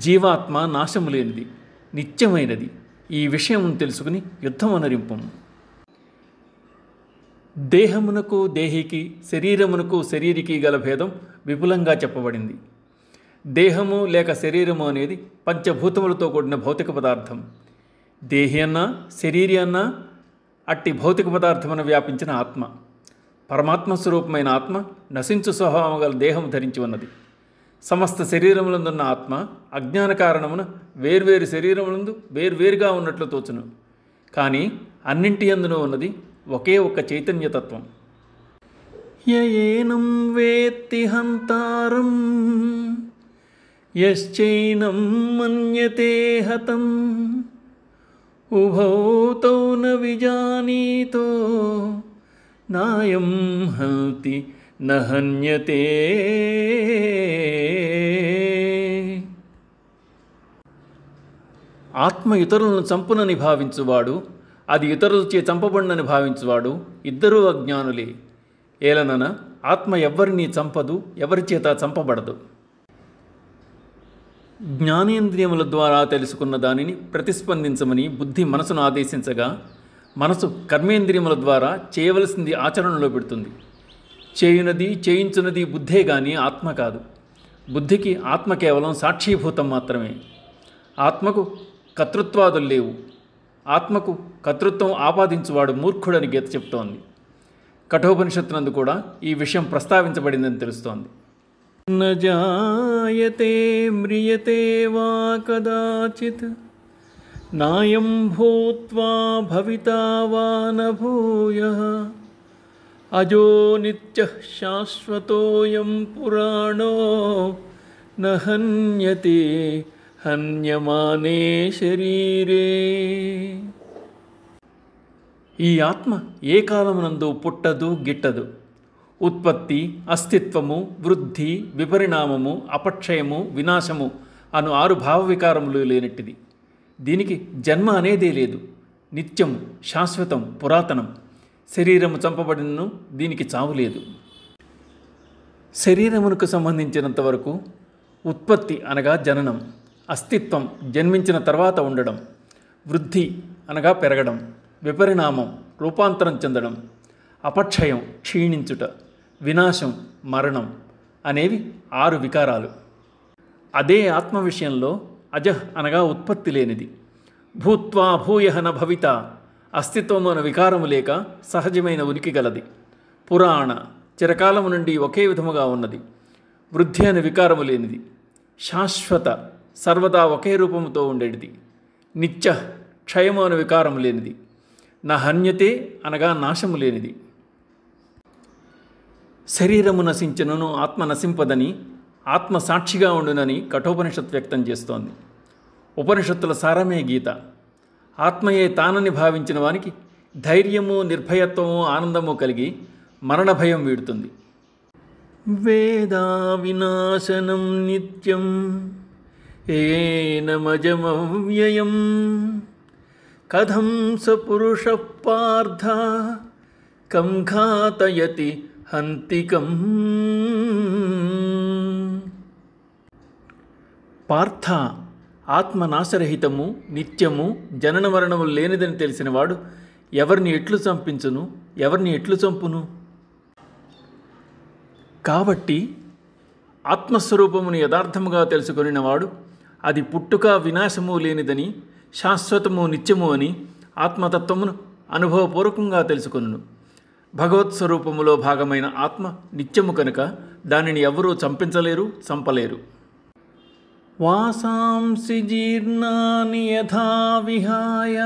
Speaker 1: జీవాత్మ నాశము లేనిది, నిత్యమైనది. ఈ విషయం తెలుసుకుని యుద్ధం అనరింపు. దేహమునకు దేహికి, శరీరమునకు శరీరికి గల భేదం విపులంగా చెప్పబడింది. దేహము లేక శరీరము అనేది పంచభూతములతో కూడిన భౌతిక పదార్థం. దేహి అన్నా శరీరి అన్నా అట్టి భౌతిక పదార్థమును వ్యాపించిన ఆత్మ. పరమాత్మ స్వరూపమైన ఆత్మ నశించు స్వభావం గల దేహం ధరించి ఉన్నది. సమస్త శరీరములందున్న ఆత్మ అజ్ఞాన కారణమున వేర్వేరు శరీరములందు వేర్వేరుగా ఉన్నట్లు తోచును. కానీ అన్నింటి యందునూ ఉన్నది ఒకే ఒక్క చైతన్యతత్వం. యయేనం వేత్తి హంతారం యశ్చైనం మన్యతే హతం ఉభౌ తౌ న విజానీతో నాయం హంతి న హన్యతే. ఆత్మ ఇతరులను చంపునని భావించువాడు, అది ఇతరులచే చంపబడినని భావించువాడు ఇద్దరూ అజ్ఞానులే. ఏలనన ఆత్మ ఎవ్వరినీ చంపదు, ఎవరి చేత చంపబడదు. జ్ఞానేంద్రియముల ద్వారా తెలుసుకున్న దానిని ప్రతిస్పందించమని బుద్ధి మనసును ఆదేశించగా, మనసు కర్మేంద్రియముల ద్వారా చేయవలసింది ఆచరణలో పెడుతుంది. చేయునది చేయించున్నది బుద్ధే గాని ఆత్మ కాదు. బుద్ధికి ఆత్మ కేవలం సాక్షీభూతం మాత్రమే. ఆత్మకు కర్తృత్వాదులు లేవు. ఆత్మకు కర్తృత్వం ఆపాదించువాడు మూర్ఖుడని గీత చెప్తోంది. కఠోపనిషత్తునందు కూడా ఈ విషయం ప్రస్తావించబడిందని తెలుస్తోంది. న జాయతే మ్రియతే వా కదాచిత్ నాయం భూత్వా భవితా వా న భూయః అజో నిత్యః శాశ్వతోయం పురాణో న హన్యతే హన్యమానే శరీరే. ఈ ఆత్మ ఏ కాలమునందు పుట్టదు గిట్టదు. ఉత్పత్తి, అస్తిత్వము, వృద్ధి, విపరిణామము, అపక్షయము, వినాశము అను 6 భావ వికారములు లేనట్టిది. దీనికి జన్మ అనేదే లేదు. నిత్యము, శాశ్వతం, పురాతనం. శరీరము చంపబడినను దీనికి చావు లేదు. శరీరమునకు సంబంధించినంత వరకు ఉత్పత్తి అనగా జననం, అస్తిత్వం జన్మించిన తర్వాత ఉండడం, వృద్ధి అనగా పెరగడం, విపరిణామం రూపాంతరం చెందడం, అపక్షయం క్షీణించుట, వినాశం మరణం అనేవి 6 వికారాలు. అదే ఆత్మ విషయంలో అజహ్ అనగా ఉత్పత్తి లేనిది. భూత్వా భూయః న భవిత అస్తిత్వము అనే వికారము లేక సహజమైన ఉనికి గలది. పురాణ చిరకాలము నుండి ఒకే విధముగా ఉన్నది. వృద్ధి అనే వికారము లేనిది. శాశ్వత సర్వదా ఒకే రూపముతో ఉండేది. నిత్య క్షయము అనే వికారము లేనిది. నా హన్యతే అనగా నాశము లేనిది. శరీరము నశించినను ఆత్మ నశింపదని, ఆత్మ సాక్షిగా ఉండునని కఠోపనిషత్తు వ్యక్తం చేస్తోంది. ఉపనిషత్తుల సారమే గీత. ఆత్మయే తానని భావించిన వానికి ధైర్యము, నిర్భయత్వము, ఆనందము కలిగి మరణ భయం వీడుతుంది. వేదా వినాశనం నిత్యం ఏనమజమవ్యయం కథం స పురుష పార్థ కం ఘాతయతి హంతికం. పార్థ, ఆత్మ నాశరహితము, నిత్యము, జనన మరణములు లేనిదని తెలిసినవాడు ఎవరిని ఎట్లు చంపించును, ఎవరిని ఎట్లు చంపును? కాబట్టి ఆత్మస్వరూపమును యథార్థముగా తెలుసుకొనినవాడు అది పుట్టుక వినాశము లేనిదని, శాశ్వతము నిత్యము అని ఆత్మతత్వమును అనుభవపూర్వకంగా తెలుసుకొనును. భగవత్ స్వరూపములో భాగమైన ఆత్మ నిత్యము కనుక దానిని ఎవరూ చంపించలేరు, చంపలేరు. వాసాంసి జీర్ణాని యథా విహాయ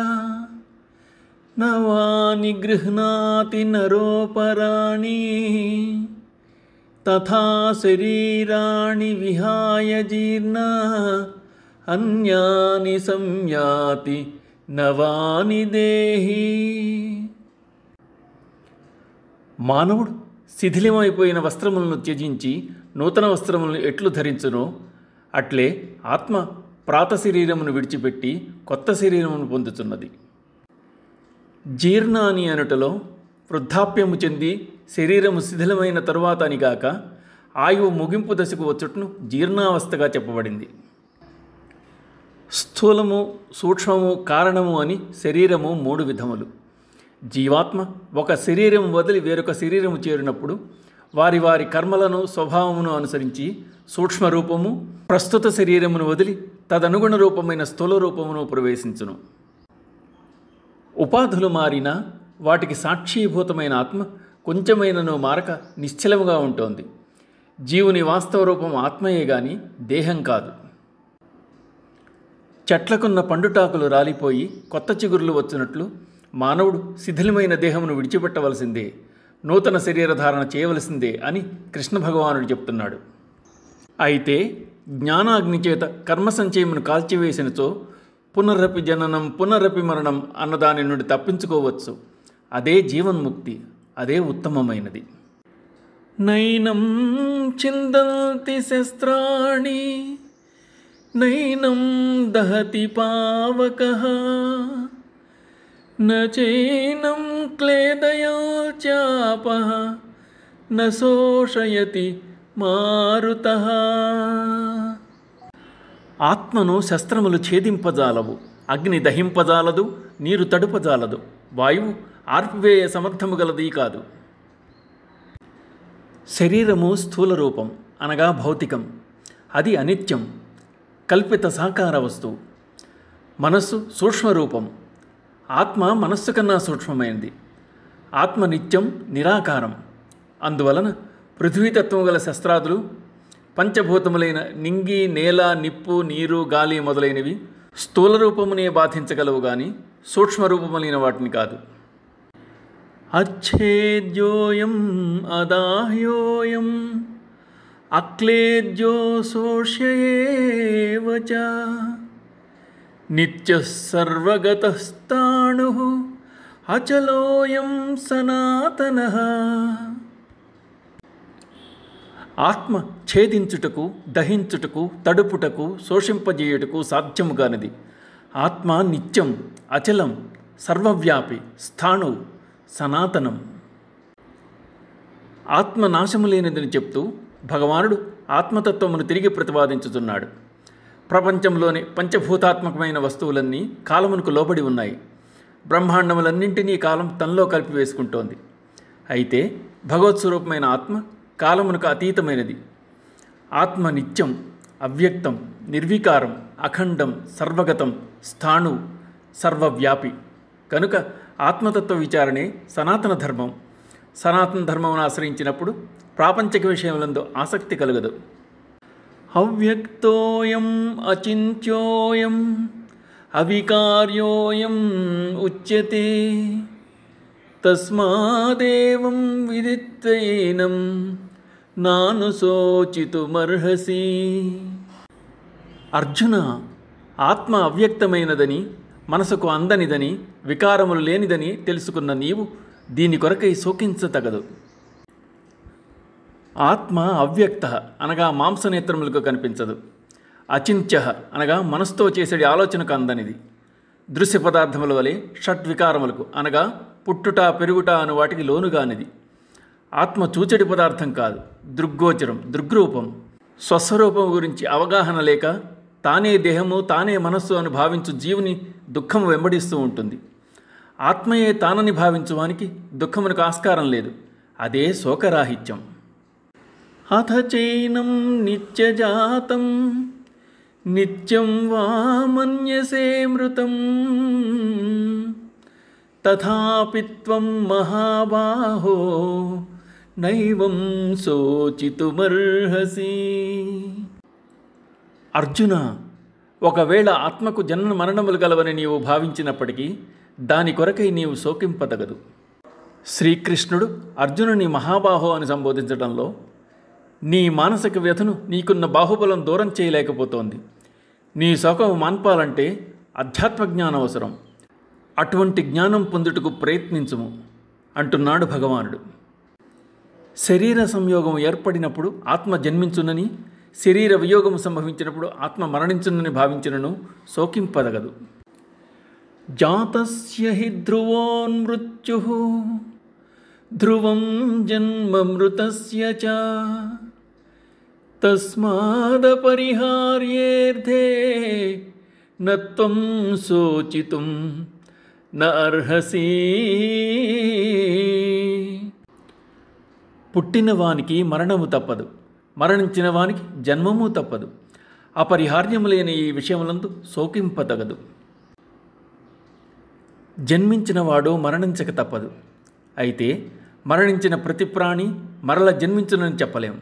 Speaker 1: నవాని గృహ్ణాతి నరోపరాణి తథా శరీరాణి విహాయ జీర్ణ అన్యాని సంయాతి నవాని దేహి. మానవుడు శిథిలమైపోయిన వస్త్రములను త్యజించి నూతన వస్త్రములను ఎట్లు ధరించునో అట్లే ఆత్మ ప్రాత శరీరమును విడిచిపెట్టి కొత్త శరీరమును పొందుతున్నది. జీర్ణాని అనుటలో వృద్ధాప్యము చెంది శరీరము శిథిలమైన తరువాత అనిగాక ఆయువు ముగింపు దశకు వచ్చుటను జీర్ణావస్థగా చెప్పబడింది. స్థూలము, సూక్ష్మము, కారణము అని శరీరము 3 విధములు. జీవాత్మ ఒక శరీరం వదిలి వేరొక శరీరము చేరినప్పుడు వారి వారి కర్మలను స్వభావమును అనుసరించి సూక్ష్మ రూపము, ప్రస్తుత శరీరమును వదిలి తదనుగుణ రూపమైన స్థూల రూపమును ప్రవేశించును. ఉపాధులు మారినా వాటికి సాక్షీభూతమైన ఆత్మ కొంచెమైనను మారక నిశ్చలముగా ఉంటోంది. జీవుని వాస్తవ రూపం ఆత్మయే గాని దేహం కాదు. చెట్లకున్న పండుటాకులు రాలిపోయి కొత్త చిగురులు వచ్చినట్లు మానవుడు శిథిలమైన దేహమును విడిచిపెట్టవలసిందే, నూతన శరీరధారణ చేయవలసిందే అని కృష్ణ భగవానుడు చెప్తున్నాడు. అయితే జ్ఞానాగ్ని చేత కర్మ సంచయమును కాల్చివేసినచో పునరపి జననం పునరపి మరణం అన్నదాని నుండి తప్పించుకోవచ్చు. అదే జీవన్ముక్తి, అదే ఉత్తమమైనది. నైనం చిందంతి శస్త్రాణి నైనం దహతి పావకః న చైనం క్లేదయాచాపః న శోషయతి మారుతః. ఆత్మను శస్త్రములు ఛేదింపజాలవు, అగ్ని దహింపజాలదు, నీరు తడుపజాలదు, వాయువు ఆర్పివేయ సమర్థము గలది కాదు. శరీరము స్థూల రూపం అనగా భౌతికం, అది అనిత్యం, కల్పిత సాకార వస్తువు. మనస్సు సూక్ష్మరూపం, ఆత్మ మనస్సు కన్నా సూక్ష్మమైనది. ఆత్మ నిత్యం, నిరాకారం. అందువలన పృథ్వీతత్వం గల శస్త్రాదులు, పంచభూతములైన నింగి, నేల, నిప్పు, నీరు, గాలి మొదలైనవి స్థూల రూపమునే బాధించగలవు గాని సూక్ష్మరూపములైన వాటిని కాదు. అచ్ఛేద్యోయం అదాహ్యోయం అక్లేద్యో శోష్యేవ చ నిత్యః సర్వగతః అచలోయం సనాతనః. ఆత్మ ఛేదించుటకు, దహించుటకు, తడుపుటకు, శోషింపజేయుటకు సాధ్యము కానిది. ఆత్మ నిత్యం, అచలం, సర్వవ్యాపి, స్థాణు, సనాతనం. ఆత్మ నాశము లేనిదని చెప్తూ భగవానుడు ఆత్మతత్వమును తిరిగి ప్రతిపాదించుతున్నాడు. ప్రపంచంలోని పంచభూతాత్మకమైన వస్తువులన్నీ కాలమునకు లోబడి ఉన్నాయి. బ్రహ్మాండములన్నింటినీ కాలం తనలో కలిపి వేసుకుంటోంది. అయితే భగవత్ స్వరూపమైన ఆత్మ కాలమునకు అతీతమైనది. ఆత్మ నిత్యం, అవ్యక్తం, నిర్వికారం, అఖండం, సర్వగతం, స్థాణు, సర్వవ్యాపి. కనుక ఆత్మతత్వ విచారణే సనాతన ధర్మం. సనాతన ధర్మమును ఆశ్రయించినప్పుడు ప్రాపంచిక విషయములందు ఆసక్తి కలుగదు. అవ్యక్తోయం అచింత్యోయం అవికార్యోయం ఉచ్యతే తస్మాదేవం విదిత్వైనం నానుశోచితుమర్హసి. అర్జున, ఆత్మ అవ్యక్తమైనదని, మనసుకు అందనిదని, వికారములు లేనిదని తెలుసుకున్న నీవు దీని కొరకై శోకించతగదు. ఆత్మ అవ్యక్త అనగా మాంసనేత్రములకు కనిపించదు. అచింత్య అనగా మనసుతో చేసేది ఆలోచనకు అందనిది. దృశ్య పదార్థముల వలె షడ్వికారములకు అనగా పుట్టుట, పెరుగుట అను వాటికి లోనుగానిది. ఆత్మ చూచడి పదార్థం కాదు, దృగ్గోచరం, దృగ్రూపం. స్వస్వరూపం గురించి అవగాహన లేక తానే దేహము, తానే మనస్సు అని భావించు జీవుని దుఃఖము వెంబడిస్తూ ఉంటుంది. ఆత్మయే తానని భావించువానికి దుఃఖమునకు ఆస్కారం లేదు. అదే శోకరాహిత్యం. అథ చైనం నిత్యజాతం నిత్యం వా మన్యసే మృతం తథాపి త్వం మహాబాహో నైవం శోచితుమర్హసి. అర్జున, ఒకవేళ ఆత్మకు జనన మరణములు గలవని నీవు భావించినప్పటికీ దాని కొరకై నీవు శోకింపదగదు. శ్రీకృష్ణుడు అర్జునుని మహాబాహో అని సంబోధించడంలో నీ మానసిక వ్యధను నీకున్న బాహుబలం దూరం చేయలేకపోతోంది. నీ శోకము మాన్పాలంటే అధ్యాత్మ జ్ఞానం అవసరం. అటువంటి జ్ఞానం పొందుటకు ప్రయత్నించుము అంటున్నాడు భగవానుడు. శరీర సంయోగం ఏర్పడినప్పుడు ఆత్మ జన్మించునని, శరీర వియోగం సంభవించినప్పుడు ఆత్మ మరణించునని భావించినను శోకింపదగదు. జాతస్య హి ధ్రువోన్మృత్యుః ధ్రువం జన్మ మృతస్య చ తస్మాదపరిహార్యేర్థే నత్వం శోచితుం న అర్హసి. పుట్టిన వానికి మరణము తప్పదు, మరణించిన వానికి జన్మము తప్పదు. అపరిహార్యము లేని ఈ విషయములందు శోకింపదగదు. జన్మించిన వాడు మరణించక తప్పదు. అయితే మరణించిన ప్రతి ప్రాణి మరల జన్మించునని చెప్పలేము.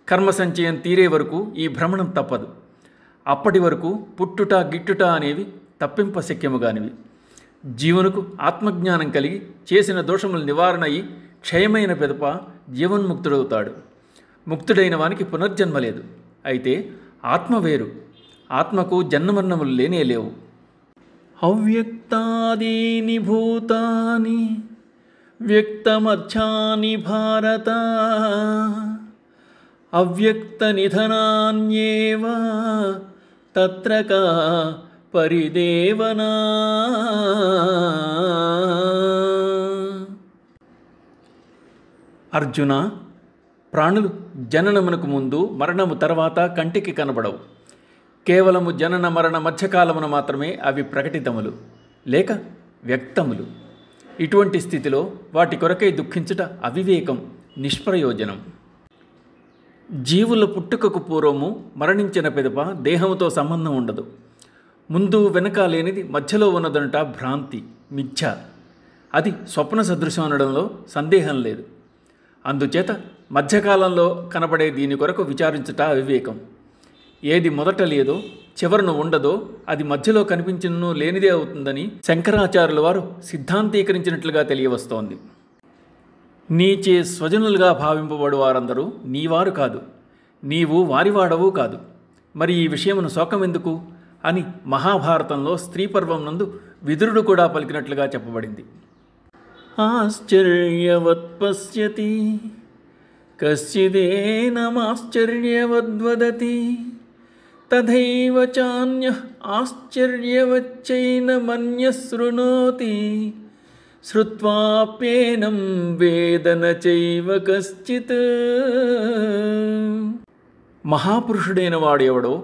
Speaker 1: కర్మ సంచయం తీరే వరకు ఈ భ్రమణం తప్పదు. అప్పటి వరకు పుట్టుట గిట్టుట అనేవి తప్పింప శక్యముగానివి. జీవునకు ఆత్మజ్ఞానం కలిగి చేసిన దోషముల నివారణ అయి క్షయమైన పిదప జీవన్ముక్తుడవుతాడు. ముక్తుడైన వానికి పునర్జన్మ లేదు. అయితే ఆత్మ వేరు. ఆత్మకు జన్మమరణములు లేనే లేవు. అవ్యక్తాదీని భూతాని వ్యక్తమధ్యాని భారత అవ్యక్త నిధనాన్యేవ తత్ర కా పరిదేవనా. అర్జున, ప్రాణులు జననమునకు ముందు మరణము తర్వాత కంటికి కనబడవు. కేవలము జనన మరణ మధ్యకాలమున మాత్రమే అవి ప్రకటితములు లేక వ్యక్తములు. ఇటువంటి స్థితిలో వాటి కొరకై దుఃఖించుట అవివేకం, నిష్ప్రయోజనం. జీవుల పుట్టుకకు పూర్వము మరణించిన పిదప దేహముతో సంబంధం ఉండదు. ముందు వెనక లేనిది మధ్యలో ఉన్నదనుట భ్రాంతి, మిథ్య. అది స్వప్న సదృశం అనడంలో సందేహం లేదు. అందుచేత మధ్యకాలంలో కనబడే దీని కొరకు విచారించుట అవివేకం. ఏది మొదట లేదో చివరను ఉండదో అది మధ్యలో కనిపించినను లేనిదే అవుతుందని శంకరాచార్యుల వారు సిద్ధాంతీకరించినట్లుగా తెలియవస్తోంది. నీచే స్వజనులుగా భావింపబడు వారందరూ నీవారు కాదు, నీవు వారివాడవు కాదు. మరి ఈ విషయమును శోకమెందుకు అని మహాభారతంలో స్త్రీ పర్వం నందు విదురుడు కూడా పలికినట్లుగా చెప్పబడింది. ఆశ్చర్యవత్ పశ్యతి కశ్చిదేనమాశ్చర్యవద్వదతి తథైవ చాన్యః ఆశ్చర్యవచ్చైన మన్యః శృణోతి శ్రుత్వాప్యేనం వేద న చైవ కశ్చిత్. మహాపురుషుడైన వాడెవడో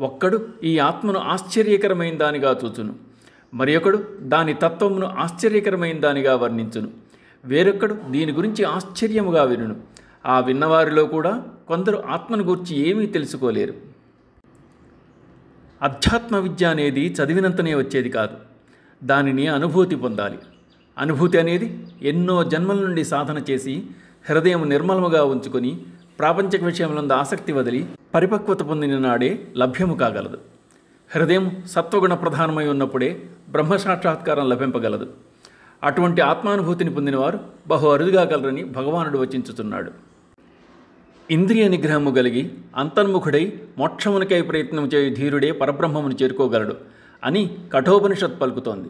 Speaker 1: ఒక్కడు ఈ ఆత్మను ఆశ్చర్యకరమైన దానిగా చూచును, మరి ఒకడు దాని తత్వమును ఆశ్చర్యకరమైన దానిగా వర్ణించును, వేరొక్కడు దీని గురించి ఆశ్చర్యముగా వినును. ఆ విన్నవారిలో కూడా కొందరు ఆత్మను గురించి ఏమీ తెలుసుకోలేరు. అధ్యాత్మ విద్య అనేది చదివినంతనే వచ్చేది కాదు, దానిని అనుభూతి పొందాలి. అనుభూతి అనేది ఎన్నో జన్మల నుండి సాధన చేసి హృదయం నిర్మలముగా ఉంచుకొని ప్రాపంచిక విషయములందు ఆసక్తి వదిలి పరిపక్వత పొందిన నాడే లభ్యము కాగలదు. హృదయం సత్వగుణ ప్రధానమై ఉన్నప్పుడే బ్రహ్మసాక్షాత్కారం లభింపగలదు. అటువంటి ఆత్మానుభూతిని పొందినవారు బహు అరుదుగా గలరని భగవానుడు వచించుతున్నాడు. ఇంద్రియ నిగ్రహము కలిగి అంతర్ముఖుడై మోక్షమునికై ప్రయత్నం చేయు ధీరుడే పరబ్రహ్మమును చేరుకోగలడు అని కఠోపనిషత్ పలుకుతోంది.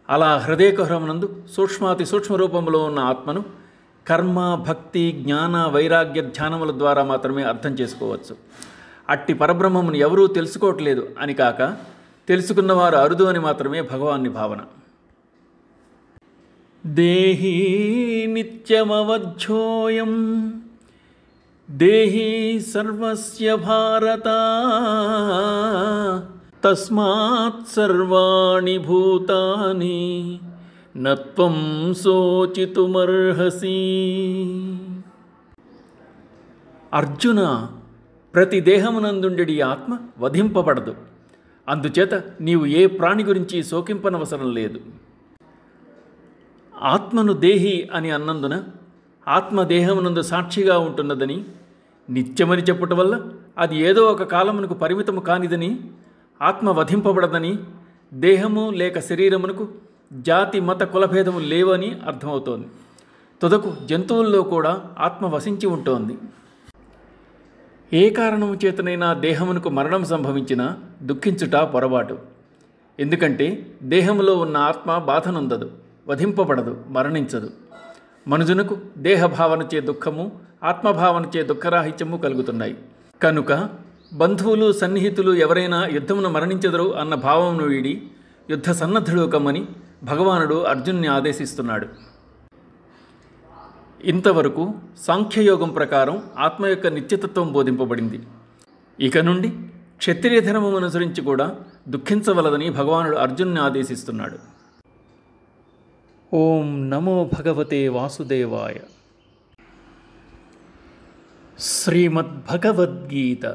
Speaker 1: అలా హృదయకుహరమునందు సూక్ష్మాతి సూక్ష్మ రూపంలో ఉన్న ఆత్మను కర్మ, భక్తి, జ్ఞాన, వైరాగ్య ధ్యానముల ద్వారా మాత్రమే అర్థం చేసుకోవచ్చు. అట్టి పరబ్రహ్మమును ఎవరూ తెలుసుకోవట్లేదు అని కాక తెలుసుకున్నవారు అరుదు అని మాత్రమే భగవాన్ని భావన. దేహీ నిత్యమవధ్యోయం దేహీ సర్వస్య భారత తస్మాత్ సర్వాణి భూతాని నత్వం శోచితుమర్హసి. అర్జున, ప్రతి దేహమునందుండెడి ఆత్మ వధింపబడదు. అందుచేత నీవు ఏ ప్రాణి గురించి శోకింపనవసరం లేదు. ఆత్మను దేహి అని అన్నందున ఆత్మదేహమునందు సాక్షిగా ఉంటున్నదని, నిత్యమని చెప్పుట వల్ల అది ఏదో ఒక కాలమునకు పరిమితము కానిదని, ఆత్మ వధింపబడదని, దేహము లేక శరీరమునకు జాతి మత కులభేదము లేవని అర్థమవుతోంది. తుదకు జంతువుల్లో కూడా ఆత్మ వసించి ఉంటోంది. ఏ కారణము చేతనైనా దేహమునకు మరణం సంభవించినా దుఃఖించుట పొరపాటు. ఎందుకంటే దేహములో ఉన్న ఆత్మ బాధనుందదు, వధింపబడదు, మరణించదు. మనుజునకు దేహభావనచే దుఃఖము, ఆత్మభావనచే దుఃఖరాహిత్యము కలుగుతున్నాయి. కనుక బంధువులు సన్నిహితులు ఎవరైనా యుద్ధమున మరణించెదరు అన్న భావమును వీడి యుద్ధ సన్నద్ధుడు కమ్మని భగవానుడు అర్జున్ని ఆదేశిస్తున్నాడు. ఇంతవరకు సాంఖ్యయోగం ప్రకారం ఆత్మ యొక్క నిత్యతత్వం బోధింపబడింది. ఇక నుండి క్షత్రియ ధర్మం అనుసరించి కూడా దుఃఖించవలదని భగవానుడు అర్జున్ని ఆదేశిస్తున్నాడు. ఓం నమో భగవతే వాసుదేవాయ. శ్రీమద్భగవద్గీత.